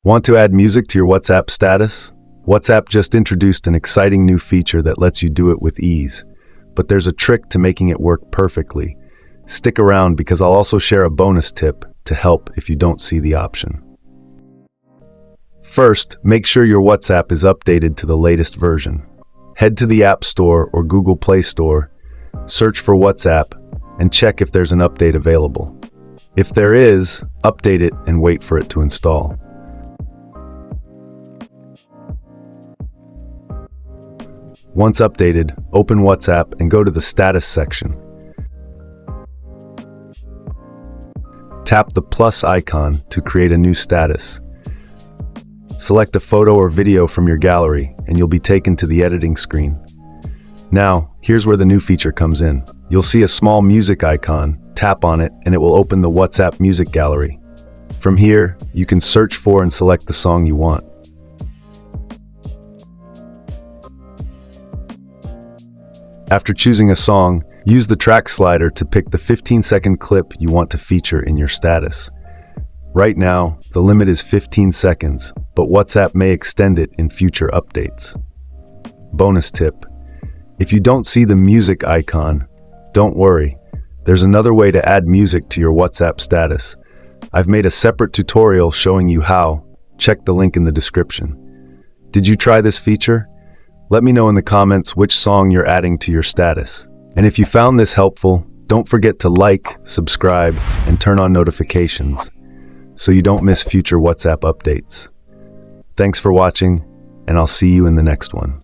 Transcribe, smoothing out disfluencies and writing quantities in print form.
Want to add music to your WhatsApp status? WhatsApp just introduced an exciting new feature that lets you do it with ease. But there's a trick to making it work perfectly. Stick around because I'll also share a bonus tip to help if you don't see the option. First, make sure your WhatsApp is updated to the latest version. Head to the App Store or Google Play Store, search for WhatsApp, and check if there's an update available. If there is, update it and wait for it to install. Once updated, open WhatsApp and go to the Status section. Tap the plus icon to create a new status. Select a photo or video from your gallery and you'll be taken to the editing screen. Now, here's where the new feature comes in. You'll see a small music icon, tap on it, and it will open the WhatsApp music gallery. From here, you can search for and select the song you want. After choosing a song, use the track slider to pick the 15-second clip you want to feature in your status. Right now, the limit is 15 seconds, but WhatsApp may extend it in future updates. Bonus tip: if you don't see the music icon, don't worry. There's another way to add music to your WhatsApp status. I've made a separate tutorial showing you how. Check the link in the description. Did you try this feature? Let me know in the comments which song you're adding to your status. And if you found this helpful, don't forget to like, subscribe, and turn on notifications so you don't miss future WhatsApp updates. Thanks for watching, and I'll see you in the next one.